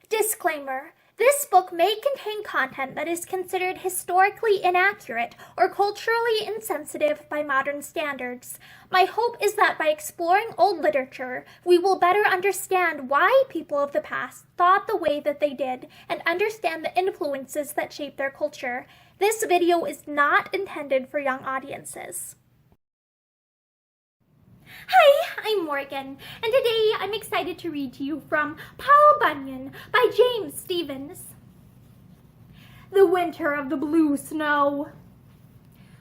Disclaimer. This book may contain content that is considered historically inaccurate or culturally insensitive by modern standards. My hope is that by exploring old literature, we will better understand why people of the past thought the way that they did and understand the influences that shape their culture. This video is not intended for young audiences. Hi, I'm Morgan, and today I'm excited to read to you from Paul Bunyan by James Stephens. The Winter of the Blue Snow.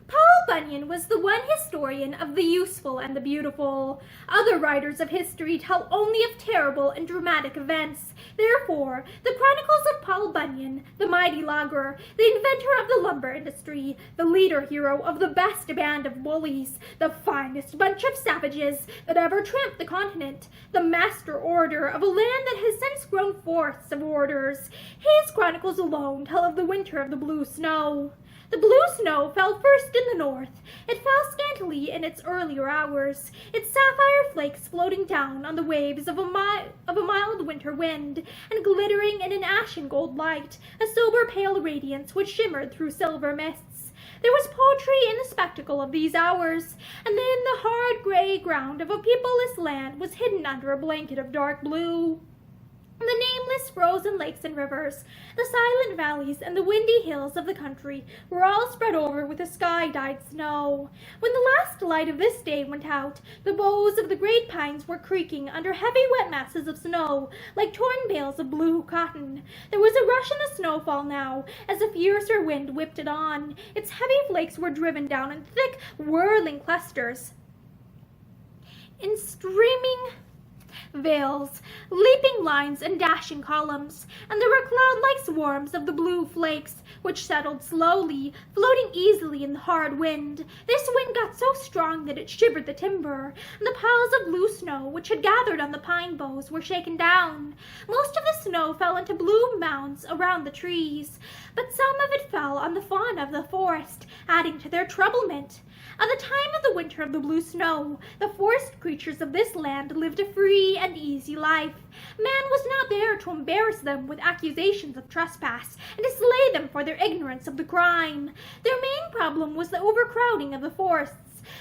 Paul Bunyan was the one historian of the useful and the beautiful. Other writers of history tell only of terrible and dramatic events. Therefore, the chronicles of Paul Bunyan, the mighty logger, the inventor of the lumber industry, the leader hero of the best band of bullies, the finest bunch of savages that ever tramped the continent, the master orator of a land that has since grown forests of orators, his chronicles alone tell of the winter of the blue snow. The blue snow fell first in the north. It fell scantily in its earlier hours, its sapphire flakes floating down on the waves of a mild winter wind, and glittering in an ashen gold light, a sober pale radiance which shimmered through silver mists. There was poetry in the spectacle of these hours, and then the hard gray ground of a peopleless land was hidden under a blanket of dark blue. The nameless frozen lakes and rivers, the silent valleys, and the windy hills of the country were all spread over with a sky-dyed snow. When the last light of this day went out, the boughs of the great pines were creaking under heavy wet masses of snow, like torn bales of blue cotton. There was a rush in the snowfall now, as a fiercer wind whipped it on. Its heavy flakes were driven down in thick, whirling clusters, in streaming veils, leaping lines and dashing columns, and there were cloud-like swarms of the blue flakes, which settled slowly, floating easily in the hard wind. This wind got so strong that it shivered the timber, and the piles of blue snow which had gathered on the pine boughs were shaken down. Most of the snow fell into blue mounds around the trees, but some of it fell on the fauna of the forest, adding to their troublement. At the time of the winter of the blue snow, the forest creatures of this land lived a free and easy life. Man was not there to embarrass them with accusations of trespass and to slay them for their ignorance of the crime. Their main problem was the overcrowding of the forests.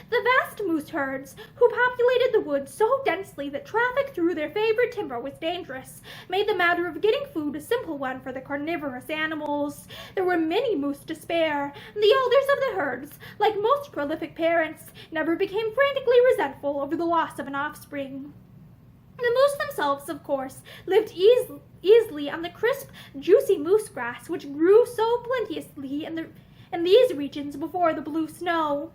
The vast moose herds, who populated the woods so densely that traffic through their favorite timber was dangerous, made the matter of getting food a simple one for the carnivorous animals. There were many moose to spare, and the elders of the herds, like most prolific parents, never became frantically resentful over the loss of an offspring. The moose themselves, of course, lived easily on the crisp, juicy moose grass which grew so plenteously in these regions before the blue snow.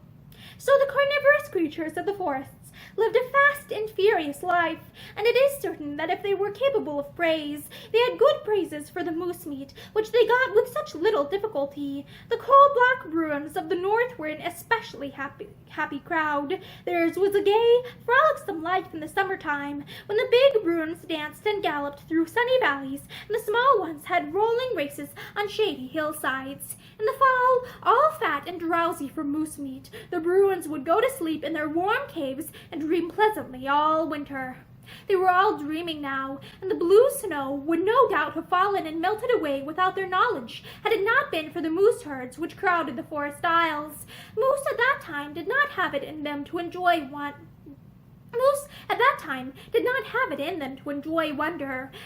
So the carnivorous creatures of the forests lived a fast and furious life, and it is certain that if they were capable of praise, they had good praises for the moose meat, which they got with such little difficulty. The coal-black Bruins of the north were an especially happy crowd. Theirs was a gay, frolicsome life in the summertime, when the big Bruins danced and galloped through sunny valleys, and the small ones had rolling races on shady hillsides. In the fall, all fat and drowsy from moose meat, the Bruins would go to sleep in their warm caves and dream pleasantly all winter. They were all dreaming now, and the blue snow would no doubt have fallen and melted away without their knowledge, had it not been for the moose herds which crowded the forest aisles. Moose at that time did not have it in them to enjoy wonder,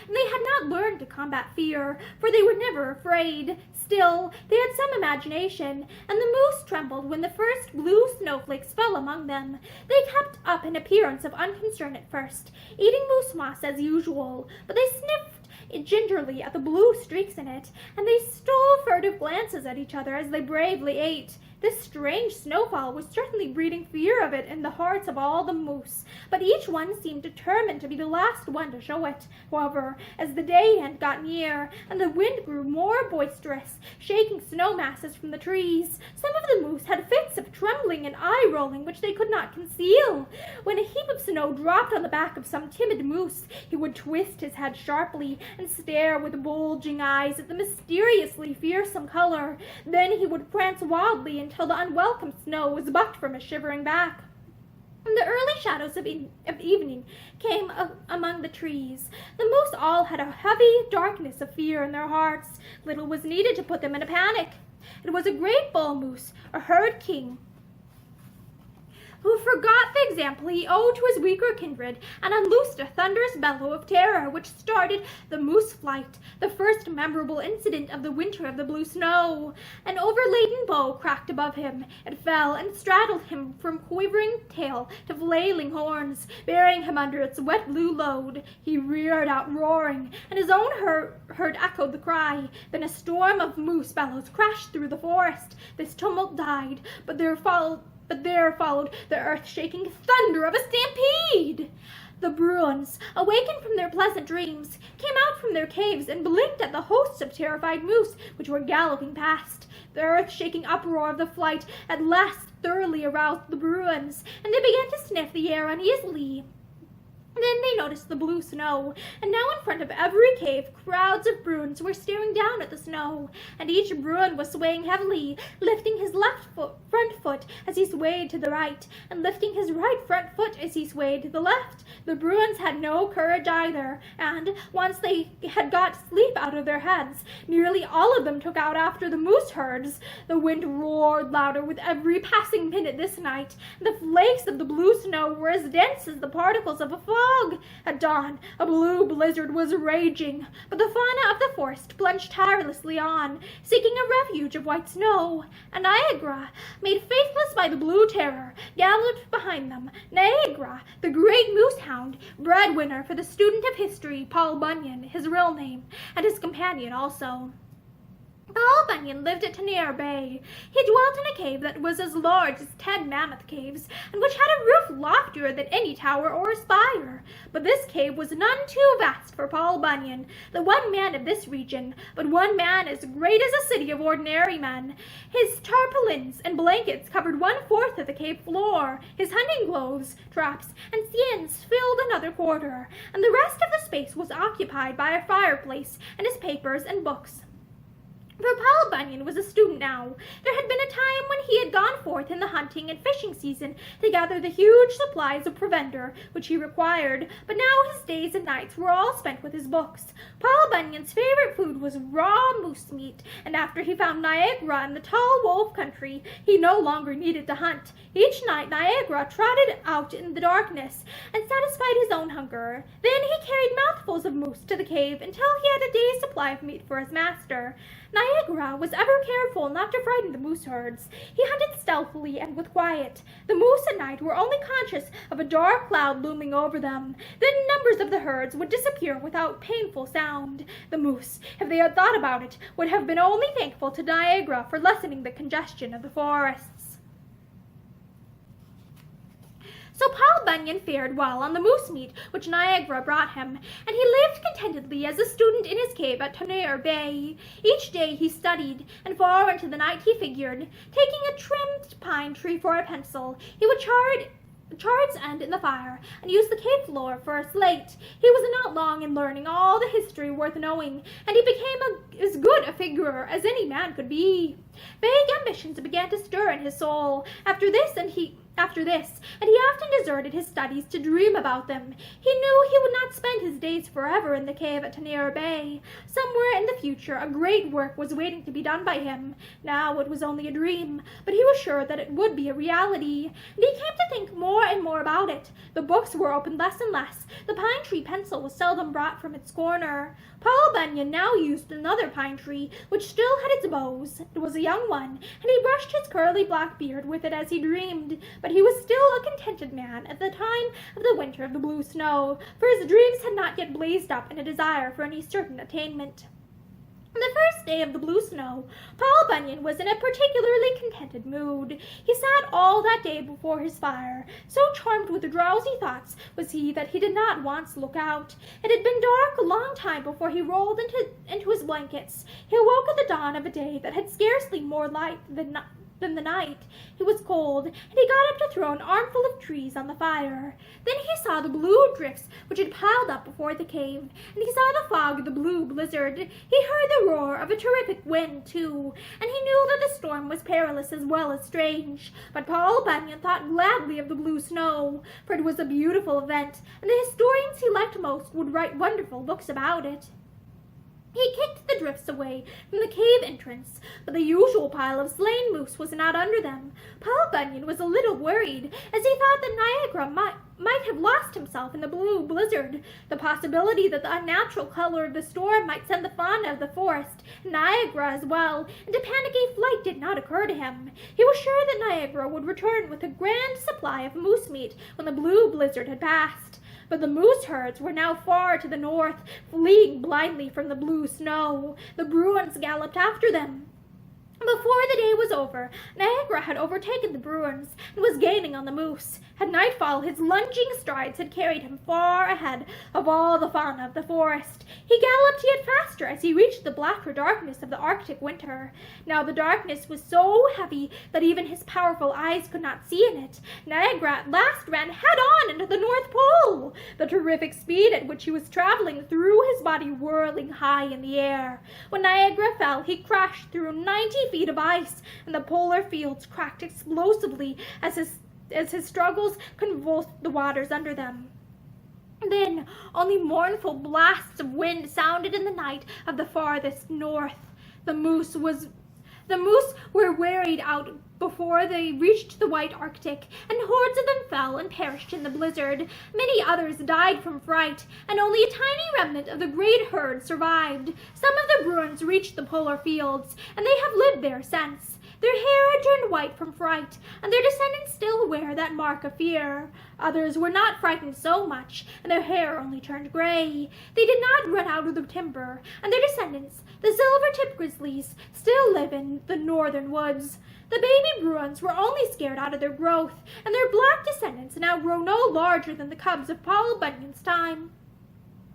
and they had not learned to combat fear, for they were never afraid. Still, they had some imagination, and the moose trembled when the first blue snowflakes fell among them. They kept up an appearance of unconcern at first, eating moose moss as usual, but they sniffed gingerly at the blue streaks in it, and they stole furtive glances at each other as they bravely ate. This strange snowfall was certainly breeding fear of it in the hearts of all the moose, but each one seemed determined to be the last one to show it. However, as the day end got near, and the wind grew more boisterous, shaking snow masses from the trees, some of the moose had fits of trembling and eye-rolling which they could not conceal. When a heap of snow dropped on the back of some timid moose, he would twist his head sharply and stare with bulging eyes at the mysteriously fearsome color. Then he would prance wildly until the unwelcome snow was bucked from his shivering back. And the early shadows of evening came among the trees. The moose all had a heavy darkness of fear in their hearts. Little was needed to put them in a panic. It was a great bull moose, a herd king, who forgot the example he owed to his weaker kindred and unloosed a thunderous bellow of terror which started the moose flight, the first memorable incident of the winter of the blue snow. An overladen bow cracked above him. It fell and straddled him from quivering tail to flailing horns, bearing him under its wet blue load. He reared out roaring, and his own herd echoed the cry. Then a storm of moose bellows crashed through the forest. This tumult died, but there followed the earth-shaking thunder of a stampede. The Bruins, awakened from their pleasant dreams, came out from their caves and blinked at the hosts of terrified moose which were galloping past. The earth-shaking uproar of the flight at last thoroughly aroused the Bruins, and they began to sniff the air uneasily. Then they noticed the blue snow, and now in front of every cave crowds of Bruins were staring down at the snow, and each Bruin was swaying heavily, lifting his front foot as he swayed to the right, and lifting his right front foot as he swayed to the left. The Bruins had no courage either, and once they had got sleep out of their heads, nearly all of them took out after the moose herds. The wind roared louder with every passing minute this night, and the flakes of the blue snow were as dense as the particles of a fog. At dawn, a blue blizzard was raging, but the fauna of the forest plunged tirelessly on, seeking a refuge of white snow. And Niagara, made faithless by the blue terror, galloped behind them. Niagara, the great moose hound, breadwinner for the student of history, Paul Bunyan, his real name, and his companion also. Paul Bunyan lived at Tanere Bay. He dwelt in a cave that was as large as 10 mammoth caves, and which had a roof loftier than any tower or spire. But this cave was none too vast for Paul Bunyan, the one man of this region, but one man as great as a city of ordinary men. His tarpaulins and blankets covered 1/4 of the cave floor. His hunting clothes, traps, and skins filled another quarter, and the rest of the space was occupied by a fireplace and his papers and books. For Paul Bunyan was a student now. There had been a time when he had gone forth in the hunting and fishing season to gather the huge supplies of provender which he required, but now his days and nights were all spent with his books. Paul Bunyan's favorite food was raw moose meat, and after he found Niagara and the tall wolf country, he no longer needed to hunt. Each night Niagara trotted out in the darkness and satisfied his own hunger. Then he carried mouthfuls of moose to the cave until he had a day's supply of meat for his master. Niagara was ever careful not to frighten the moose herds. He hunted stealthily and with quiet. The moose at night were only conscious of a dark cloud looming over them. Then numbers of the herds would disappear without painful sound. The moose, if they had thought about it, would have been only thankful to Niagara for lessening the congestion of the forests. So Paul Bunyan fared well on the moose meat which Niagara brought him, and he lived contentedly as a student in his cave at Tanere Bay. Each day he studied, and far into the night he figured. Taking a trimmed pine tree for a pencil, he would char its end in the fire, and use the cave floor for a slate. He was not long in learning all the history worth knowing, and he became as good a figurer as any man could be. Vague ambitions began to stir in his soul. After this, and he often deserted his studies to dream about them. He knew he would not spend his days forever in the cave at Tanere Bay. Somewhere in the future a great work was waiting to be done by him. Now it was only a dream, but he was sure that it would be a reality, and he came to think more and more about it. The books were opened less and less. The pine tree pencil was seldom brought from its corner. Paul Bunyan now used another pine tree, which still had its boughs. It was a young one, and he brushed his curly black beard with it as he dreamed. But he was still a contented man at the time of the winter of the blue snow, for his dreams had not yet blazed up in a desire for any certain attainment. On the first day of the blue snow, Paul Bunyan was in a particularly contented mood. He sat all that day before his fire. So charmed with drowsy thoughts was he that he did not once look out. It had been dark a long time before he rolled into his blankets. He awoke at the dawn of a day that had scarcely more light than than the night. It was cold, and he got up to throw an armful of trees on the fire. Then he saw the blue drifts which had piled up before the cave, and he saw the fog of the blue blizzard. He heard the roar of a terrific wind, too, and he knew that the storm was perilous as well as strange. But Paul Bunyan thought gladly of the blue snow, for it was a beautiful event, and the historians he liked most would write wonderful books about it. He kicked the drifts away from the cave entrance, but the usual pile of slain moose was not under them. Paul Bunyan was a little worried, as he thought that Niagara might have lost himself in the blue blizzard. The possibility that the unnatural color of the storm might send the fauna of the forest, Niagara as well, into panicky flight did not occur to him. He was sure that Niagara would return with a grand supply of moose meat when the blue blizzard had passed. But the moose herds were now far to the north, fleeing blindly from the blue snow. The Bruins galloped after them. Before the day was over, Niagara had overtaken the Bruins and was gaining on the moose. At nightfall, his lunging strides had carried him far ahead of all the fauna of the forest. He galloped yet faster as he reached the blacker darkness of the Arctic winter. Now the darkness was so heavy that even his powerful eyes could not see in it. Niagara at last ran head-on into the North Pole. The terrific speed at which he was traveling threw his body whirling high in the air. When Niagara fell, he crashed through 90 feet of ice, and the polar fields cracked explosively as his struggles convulsed the waters under them. Then only mournful blasts of wind sounded in the night of the farthest north. The moose were wearied out before they reached the white Arctic, and hordes of them fell and perished in the blizzard. Many others died from fright, and only a tiny remnant of the great herd survived. Some of the Bruins reached the polar fields, and they have lived there since. Their hair had turned white from fright, and their descendants still wear that mark of fear. Others were not frightened so much, and their hair only turned gray. They did not run out of the timber, and their descendants, the silver-tipped grizzlies, still live in the northern woods. The baby Bruins were only scared out of their growth, and their black descendants now grow no larger than the cubs of Paul Bunyan's time.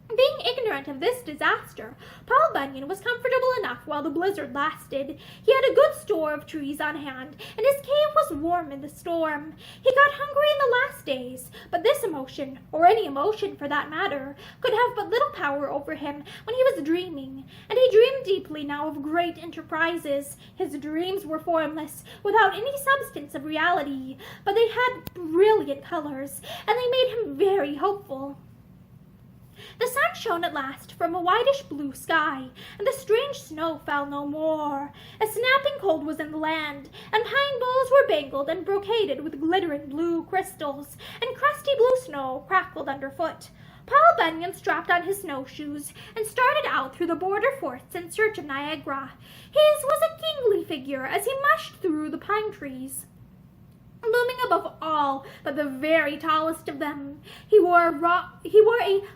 Being ignorant of this disaster, Paul Bunyan was comfortable enough while the blizzard lasted. He had a good store of trees on hand, and his cave was warm in the storm. He got hungry in the last days, but this emotion, or any emotion for that matter, could have but little power over him when he was dreaming, and he dreamed deeply now of great enterprises. His dreams were formless, without any substance of reality, but they had brilliant colors, and they made him very hopeful. The sun shone at last from a whitish blue sky, and the strange snow fell no more. A snapping cold was in the land, and pine boughs were bangled and brocaded with glittering blue crystals, and crusty blue snow crackled underfoot. Paul Bunyan strapped on his snowshoes and started out through the border forests in search of Niagara. His was a kingly figure as he mushed through the pine trees. Looming above all but the very tallest of them, he wore a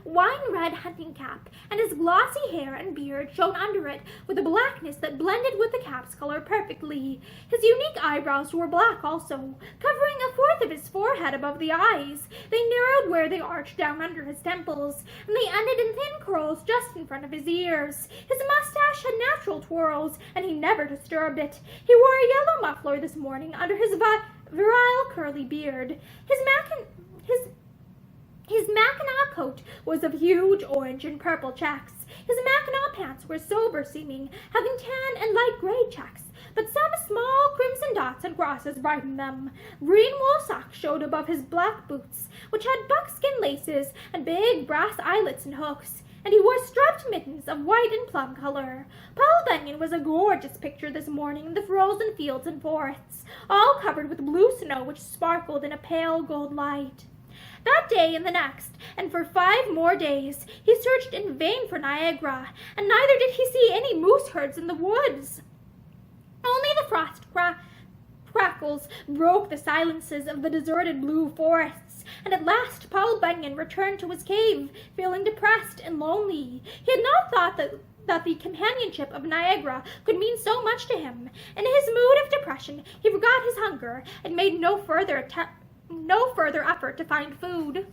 wine-red hunting cap, and his glossy hair and beard shone under it with a blackness that blended with the cap's color perfectly. His unique eyebrows were black also, covering a fourth of his forehead above the eyes. They narrowed where they arched down under his temples, and they ended in thin curls just in front of his ears. His mustache had natural twirls, and he never disturbed it. He wore a yellow muffler this morning under his virile curly beard. His Mackinaw coat was of huge orange and purple checks. His Mackinaw pants were sober-seeming, having tan and light gray checks, but some small crimson dots and crosses brightened them. Green wool socks showed above his black boots, which had buckskin laces and big brass eyelets and hooks, and he wore striped mittens of white and plum color. Paul Bunyan was a gorgeous picture this morning in the frozen fields and forests, all covered with blue snow which sparkled in a pale gold light. That day and the next, and for 5 more days, he searched in vain for Niagara, and neither did he see any moose herds in the woods. Only the frost crackles broke the silences of the deserted blue forests, and at last Paul Bunyan returned to his cave, feeling depressed and lonely. He had not thought that the companionship of Niagara could mean so much to him. In his mood of depression, he forgot his hunger and made no further effort to find food.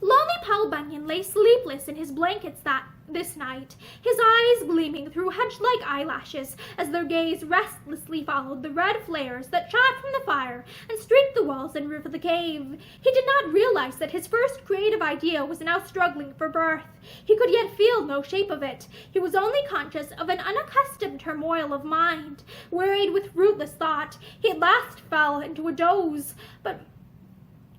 Lonely Paul Bunyan lay sleepless in his blankets this night, his eyes gleaming through hedge-like eyelashes as their gaze restlessly followed the red flares that shot from the fire and streaked the walls and roof of the cave. He did not realize that his first creative idea was now struggling for birth. He could yet feel no shape of it. He was only conscious of an unaccustomed turmoil of mind. Wearied with rootless thought, he at last fell into a doze. But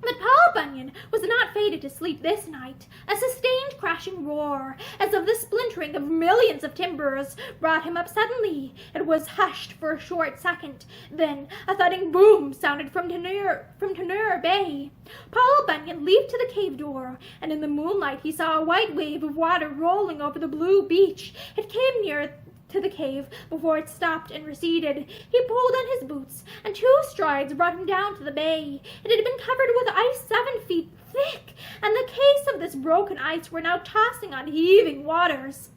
Paul Bunyan was not fated to sleep this night. A sustained crashing roar, as of the splintering of millions of timbers, brought him up suddenly. It was hushed for a short second. Then a thudding boom sounded from Tenure Bay. Paul Bunyan leaped to the cave door, and in the moonlight he saw a white wave of water rolling over the blue beach. It came near to the cave before it stopped and receded. He pulled on his boots, and 2 strides brought him down to the bay. It had been covered with ice 7 feet thick, and the case of this broken ice were now tossing on heaving waters.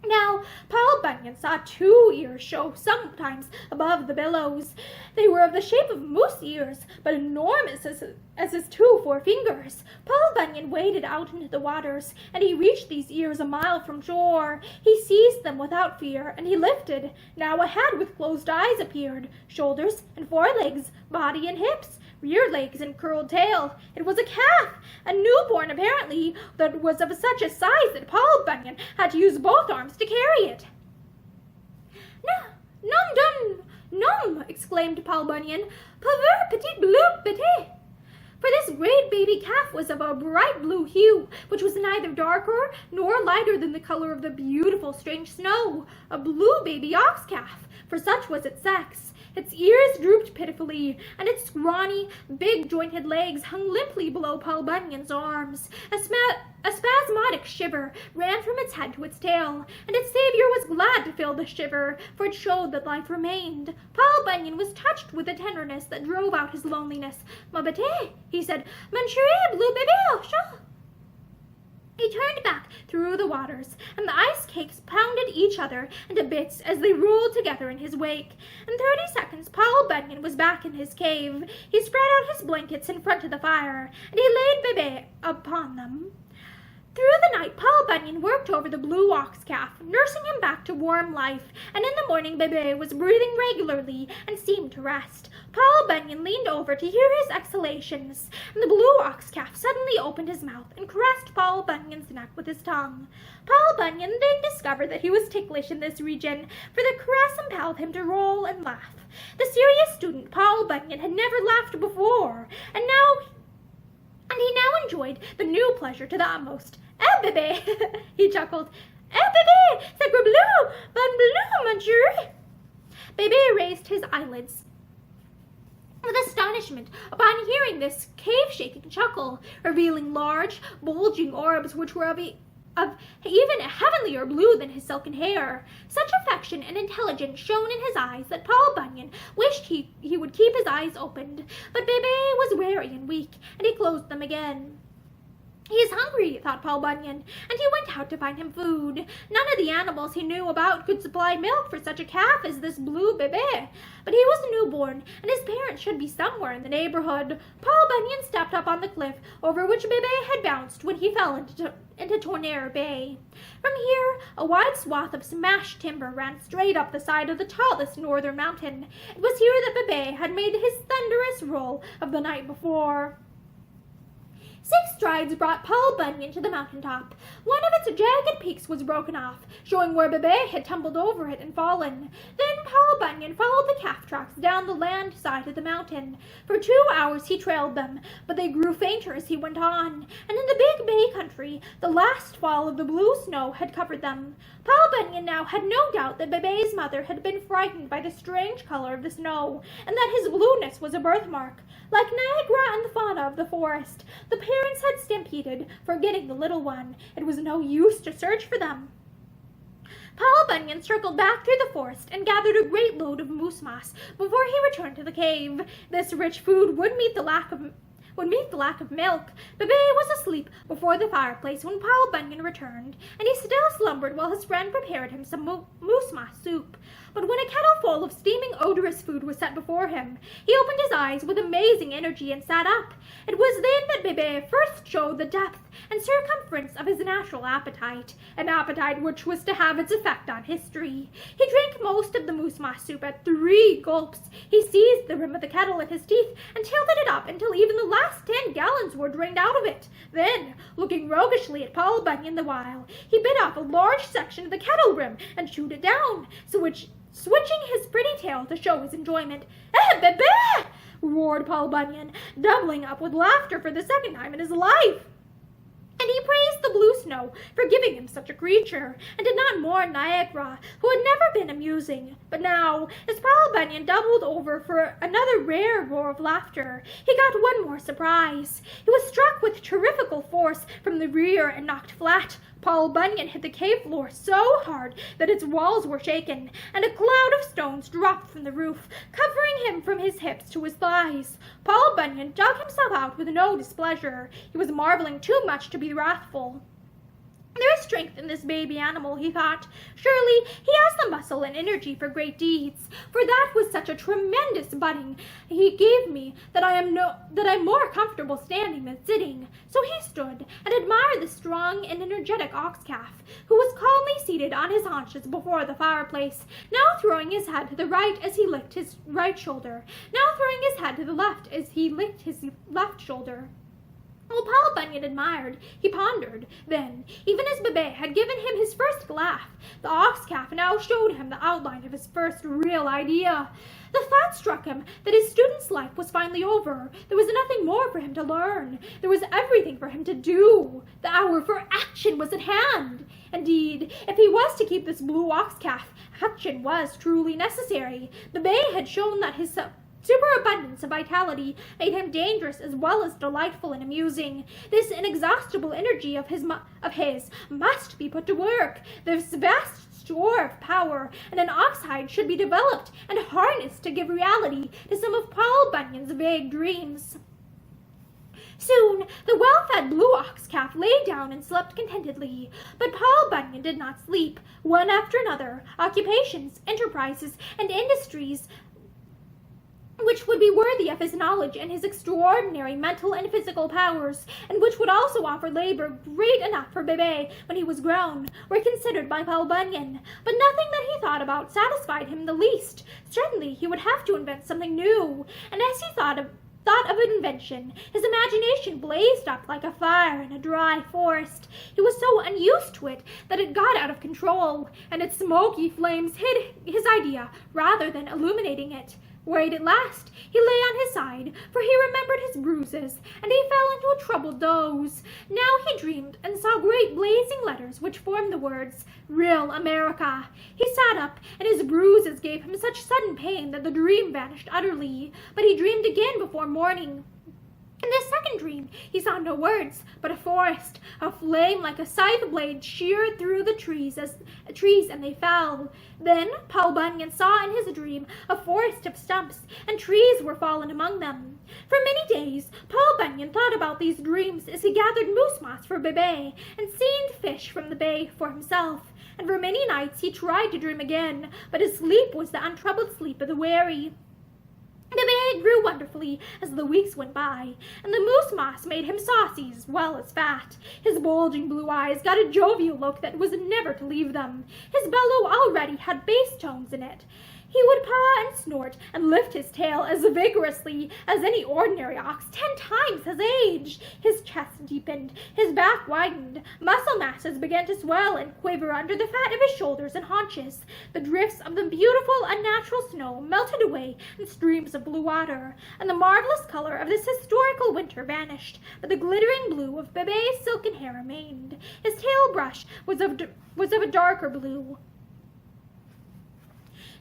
Now, Paul Bunyan saw 2 ears show sometimes above the billows. They were of the shape of moose ears, but enormous as his 2 forefingers. Paul Bunyan waded out into the waters, and he reached these ears a mile from shore. He seized them without fear, and he lifted. Now a head with closed eyes appeared, shoulders and forelegs, body and hips, rear legs and curled tail. It was a calf, a newborn apparently, that was of such a size that Paul Bunyan had to use both arms to carry it. Nom, exclaimed Paul Bunyan. Pauvre petit bleu petit. For this great baby calf was of a bright blue hue, which was neither darker nor lighter than the color of the beautiful strange snow. A blue baby ox calf, for such was its sex. Its ears drooped pitifully, and its scrawny, big-jointed legs hung limply below Paul Bunyan's arms. A spasmodic shiver ran from its head to its tail, and its savior was glad to feel the shiver, for it showed that life remained. Paul Bunyan was touched with a tenderness that drove out his loneliness. "Ma bête," he said, "mon chéri bleu bébé au chaud." He turned back through the waters, and the ice cakes pounded each other into bits as they rolled together in his wake. In 30 seconds, Paul Bunyan was back in his cave. He spread out his blankets in front of the fire, and he laid Bébé upon them. Through the night, Paul Bunyan worked over the blue ox calf, nursing him back to warm life, and in the morning Bébé was breathing regularly and seemed to rest. Paul Bunyan leaned over to hear his exhalations, and the blue ox calf suddenly opened his mouth and caressed Paul Bunyan's neck with his tongue. Paul Bunyan then discovered that he was ticklish in this region, for the caress impelled him to roll and laugh. The serious student, Paul Bunyan, had never laughed before, and he now enjoyed the new pleasure to the utmost. "Eh, bébé," he chuckled. "Eh, bébé, sacre bleu, bon bleu, mon chéri." Bébé raised his eyelids with astonishment upon hearing this cave-shaking chuckle, revealing large, bulging orbs which were of even a heavenlier blue than his silken hair. Such affection and intelligence shone in his eyes that Paul Bunyan wished he would keep his eyes opened. But Bébé was weary and weak, and he closed them again. "He is hungry," thought Paul Bunyan, and he went out to find him food. None of the animals he knew about could supply milk for such a calf as this blue Bébé, but he was a newborn, and his parents should be somewhere in the neighborhood. Paul Bunyan stepped up on the cliff over which Bébé had bounced when he fell into Tenure Bay. From here, a wide swath of smashed timber ran straight up the side of the tallest northern mountain. It was here that Bébé had made his thunderous roll of the night before. 6 strides brought Paul Bunyan to the mountaintop. One of its jagged peaks was broken off, showing where Bébé had tumbled over it and fallen. Then Paul Bunyan followed the calf tracks down the land side of the mountain. For 2 hours he trailed them, but they grew fainter as he went on, and in the Big Bay country, the last fall of the blue snow had covered them. Paul Bunyan now had no doubt that Bébé's mother had been frightened by the strange color of the snow, and that his blueness was a birthmark. Like Niagara and the fauna of the forest, the parents had stampeded, forgetting the little one. It was no use to search for them. Paul Bunyan circled back through the forest and gathered a great load of moose moss before he returned to the cave. This rich food would meet the lack of would meet the lack of milk. Bebe was asleep before the fireplace when Paul Bunyan returned, and he still slumbered while his friend prepared him some moose moss soup. But when a kettle full of steaming, odorous food was set before him, he opened his eyes with amazing energy and sat up. It was then that Bebe first showed the depth and circumference of his natural appetite, an appetite which was to have its effect on history. He drank most of the moose moss soup at 3 gulps. He seized the rim of the kettle in his teeth and tilted it up until even the last 10 gallons were drained out of it. Then, looking roguishly at Paul Bunyan the while, he bit off a large section of the kettle rim and chewed it down, switching his pretty tail to show his enjoyment. "Eh, Bebe!" roared Paul Bunyan, doubling up with laughter for the second time in his life. And he praised the blue snow for giving him such a creature, and did not mourn Niagara, who had never been amusing. But now, as Paul Bunyan doubled over for another rare roar of laughter, he got one more surprise. He was struck with terrifical force from the rear and knocked flat. Paul Bunyan hit the cave floor so hard that its walls were shaken, and a cloud of stones dropped from the roof, covering him from his hips to his thighs. Paul Bunyan dug himself out with no displeasure. He was marveling too much to be wrathful. "There is strength in this baby animal," he thought. "Surely he has the muscle and energy for great deeds, for that was such a tremendous butting he gave me that I'm more comfortable standing than sitting." So he stood and admired the strong and energetic ox calf, who was calmly seated on his haunches before the fireplace, now throwing his head to the right as he licked his right shoulder, now throwing his head to the left as he licked his left shoulder. While Paul Bunyan admired, he pondered. Then, even as Bebe had given him his first laugh, the ox calf now showed him the outline of his first real idea. The thought struck him that his student's life was finally over. There was nothing more for him to learn. There was everything for him to do. The hour for action was at hand. Indeed, if he was to keep this blue ox calf, action was truly necessary. Bebe had shown that his superabundance of vitality made him dangerous as well as delightful and amusing. This inexhaustible energy of his must be put to work. This vast store of power and an ox hide should be developed and harnessed to give reality to some of Paul Bunyan's vague dreams. Soon the well-fed blue ox calf lay down and slept contentedly. But Paul Bunyan did not sleep. One after another, occupations, enterprises, and industries which would be worthy of his knowledge and his extraordinary mental and physical powers, and which would also offer labor great enough for Bebe when he was grown, were considered by Paul Bunyan. But nothing that he thought about satisfied him the least. Certainly he would have to invent something new, and as he thought of invention, his imagination blazed up like a fire in a dry forest. He was so unused to it that it got out of control, and its smoky flames hid his idea rather than illuminating it. Worried at last, he lay on his side, for he remembered his bruises, and he fell into a troubled doze. Now he dreamed and saw great blazing letters which formed the words, "Real America." He sat up, and his bruises gave him such sudden pain that the dream vanished utterly. But he dreamed again before morning. In this second dream, he saw no words, but a forest, a flame like a scythe blade sheared through the trees, and they fell. Then Paul Bunyan saw in his dream a forest of stumps, and trees were fallen among them. For many days, Paul Bunyan thought about these dreams as he gathered moose moss for Bebe, and seined fish from the bay for himself. And for many nights he tried to dream again, but his sleep was the untroubled sleep of the weary. Bebe grew wonderfully as the weeks went by, and the moose moss made him saucy as well as fat. His bulging blue eyes got a jovial look that was never to leave them. His bellow already had bass tones in it. He would paw and snort and lift his tail as vigorously as any ordinary ox 10 times his age. His chest deepened, his back widened, muscle masses began to swell and quiver under the fat of his shoulders and haunches. The drifts of the beautiful, unnatural snow melted away in streams of blue water, and the marvelous color of this historical winter vanished, but the glittering blue of Bebe's silken hair remained. His tail brush was of a darker blue.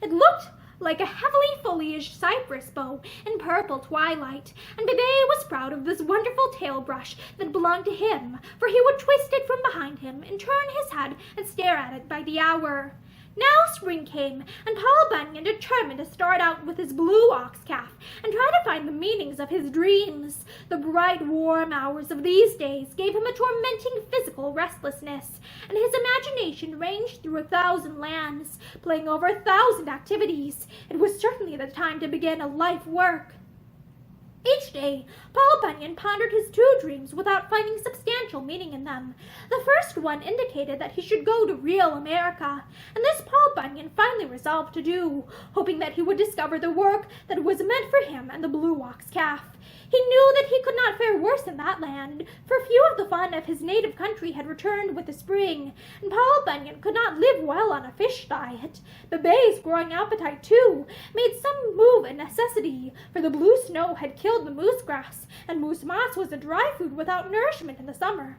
It looked like a heavily foliaged cypress bow in purple twilight, and Bebe was proud of this wonderful tail brush that belonged to him, for he would twist it from behind him and turn his head and stare at it by the hour. Now spring came, and Paul Bunyan determined to start out with his blue ox calf and try to find the meanings of his dreams. The bright, warm hours of these days gave him a tormenting physical restlessness, and his imagination ranged through 1,000 lands, playing over 1,000 activities. It was certainly the time to begin a life work. Each day, Paul Bunyan pondered his 2 dreams without finding substantial meaning in them. The first one indicated that he should go to real America, and this Paul Bunyan finally resolved to do, hoping that he would discover the work that was meant for him and the blue ox calf. He knew that he could not fare worse in that land, for few of the fun of his native country had returned with the spring, and Paul Bunyan could not live well on a fish diet. Bebe's growing appetite, too, made some move a necessity, for the blue snow had killed the moose grass, and moose moss was a dry food without nourishment in the summer.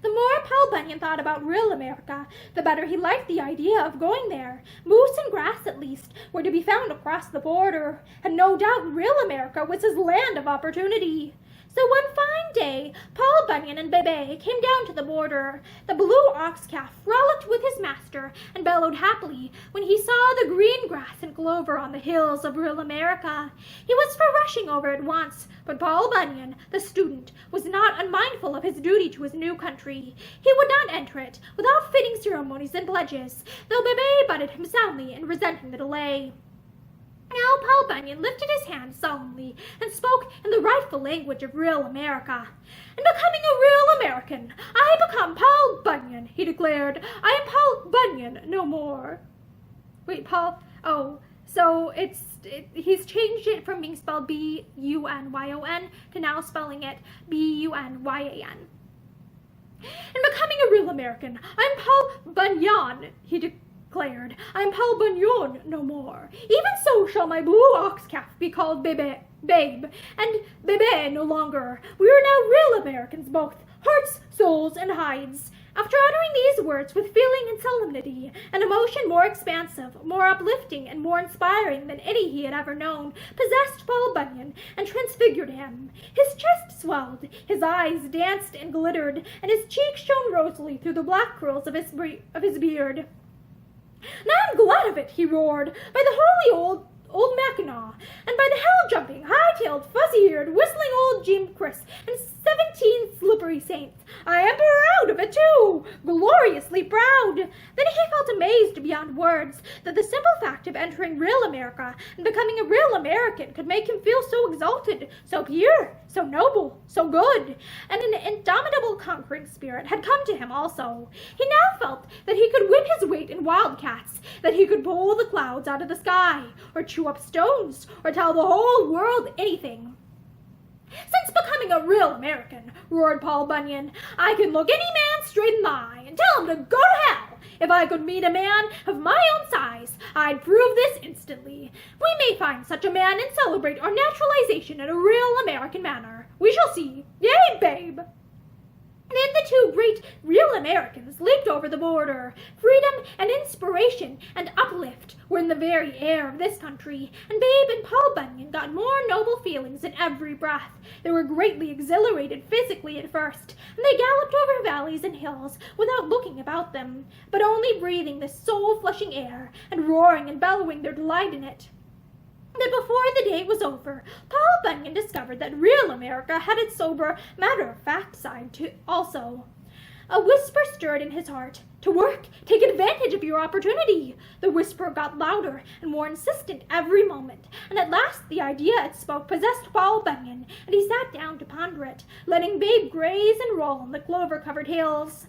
The more Paul Bunyan thought about real America, the better he liked the idea of going there. Moose and grass, at least, were to be found across the border, and no doubt real America was his land of opportunity. So one fine day, Paul Bunyan and Bebe came down to the border. The blue ox calf frolicked with his master and bellowed happily when he saw the green grass and clover on the hills of real America. He was for rushing over at once, but Paul Bunyan, the student, was not unmindful of his duty to his new country. He would not enter it without fitting ceremonies and pledges, though Bebe butted him soundly in resenting the delay. Now Paul Bunyan lifted his hand solemnly and spoke in the rightful language of real America. "In becoming a real American, I become Paul Bunyan," he declared. "I am Paul Bunyan no more." Wait, Paul? Oh, so he's changed it from being spelled B-U-N-Y-O-N to now spelling it B-U-N-Y-A-N. "In becoming a real American, I am Paul Bunyan," he declared. "I am Paul Bunyan no more. Even so shall my blue ox calf be called Babe, and Bebe no longer. We are now real Americans both, hearts, souls, and hides." After uttering these words with feeling and solemnity, an emotion more expansive, more uplifting, and more inspiring than any he had ever known, possessed Paul Bunyan and transfigured him. His chest swelled, his eyes danced and glittered, and his cheeks shone rosily through the black curls of his beard. "Now I'm glad of it," he roared, "by the holy old Mackinaw, and by the hell-jumping, high-tailed, fuzzy-eared, whistling old Jim Chris, and 17 slippery saints. I am proud of it, too, gloriously proud." Then he felt amazed beyond words that the simple fact of entering real America and becoming a real American could make him feel so exalted, so pure, so noble, so good, and an indomitable conquering spirit had come to him also. He now felt that he could win his weight in wildcats, that he could pull the clouds out of the sky, or chew up stones, or tell the whole world anything. "Since becoming a real American," roared Paul Bunyan, "I can look any man straight in the eye and tell him to go to hell. If I could meet a man of my own size, I'd prove this instantly. We may find such a man and celebrate our naturalization in a real American manner. We shall see. Yea, babe." Then the 2 great real Americans leaped over the border. Freedom and inspiration and uplift were in the very air of this country, and Babe and Paul Bunyan got more noble feelings in every breath. They were greatly exhilarated physically at first, and they galloped over valleys and hills without looking about them, but only breathing the soul-flushing air and roaring and bellowing their delight in it. That before the day was over, Paul Bunyan discovered that real America had its sober, matter-of-fact side too, also. A whisper stirred in his heart. "To work! Take advantage of your opportunity!" The whisper got louder and more insistent every moment, and at last the idea it spoke possessed Paul Bunyan, and he sat down to ponder it, letting Babe graze and roll on the clover-covered hills.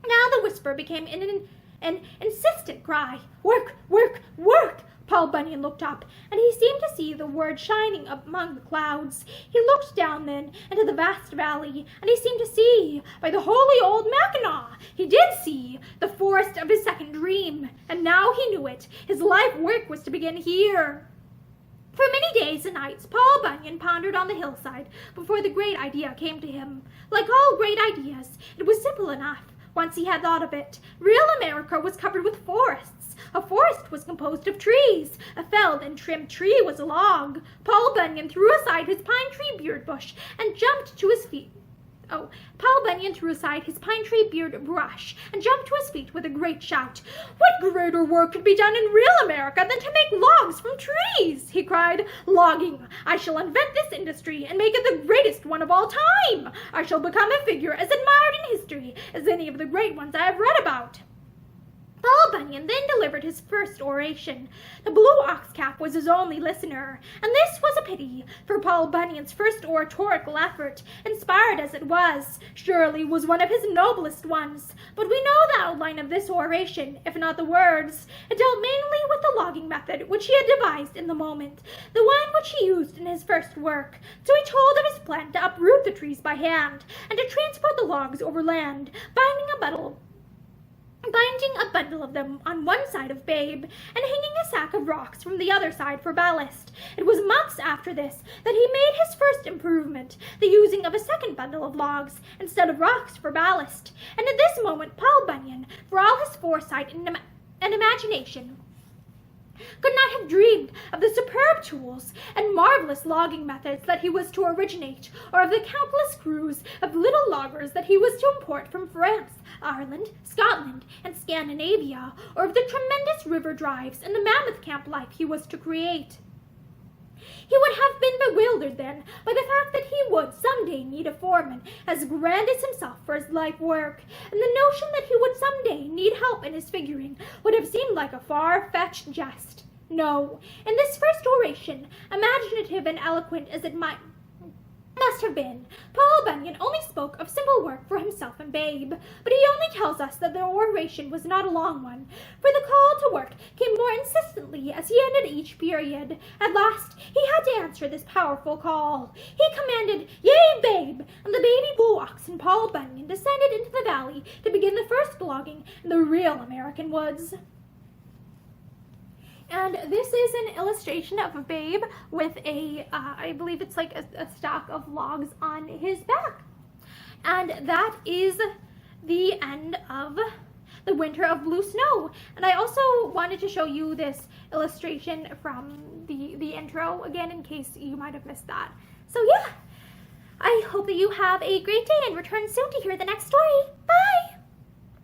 Now the whisper became an insistent cry. "Work! Work! Work!" Paul Bunyan looked up, and he seemed to see the word shining among the clouds. He looked down then into the vast valley, and he seemed to see, by the holy old Mackinaw, he did see the forest of his second dream, and now he knew it. His life work was to begin here. For many days and nights, Paul Bunyan pondered on the hillside before the great idea came to him. Like all great ideas, it was simple enough. Once he had thought of it, real America was covered with forests. A forest was composed of trees. A felled and trimmed tree was a log. Paul Bunyan threw aside his pine tree beard bush and jumped to his feet. Paul Bunyan threw aside his pine tree beard brush and jumped to his feet with a great shout. "What greater work could be done in real America than to make logs from trees?" he cried. "Logging! I shall invent this industry and make it the greatest one of all time. I shall become a figure as admired in history as any of the great ones I have read about." Paul Bunyan then delivered his first oration. The blue ox cap was his only listener, and this was a pity, for Paul Bunyan's first oratorical effort, inspired as it was, surely was one of his noblest ones. But we know the outline of this oration, if not the words. It dealt mainly with the logging method which he had devised in the moment, the one which he used in his first work. So he told of his plan to uproot the trees by hand, and to transport the logs over land, binding a bundle of them on one side of Babe, and hanging a sack of rocks from the other side for ballast. It was months after this that he made his first improvement, the using of a second bundle of logs instead of rocks for ballast. And at this moment Paul Bunyan, for all his foresight and imagination, could not have dreamed of the superb tools and marvelous logging methods that he was to originate, or of the countless crews of little loggers that he was to import from France, Ireland, Scotland, and Scandinavia, or of the tremendous river drives and the mammoth camp life he was to create. He would have been bewildered then by the fact that he would someday need a foreman as grand as himself for his life work, and the notion that he would someday need help in his figuring would have seemed like a far-fetched jest. No, in this first oration, imaginative and eloquent as it must have been, Paul Bunyan only spoke of simple work for himself and Babe, but he only tells us that the oration was not a long one, for the call to work came more insistently as he ended each period. At last he had to answer this powerful call. He commanded, "Yea, Babe!" and the baby blue ox and Paul Bunyan descended into the valley to begin the first logging in the real American woods. And this is an illustration of a Babe with I believe it's like a stack of logs on his back. And that is the end of The Winter of Blue Snow. And I also wanted to show you this illustration from the intro again in case you might have missed that. So yeah, I hope that you have a great day and return soon to hear the next story. Bye!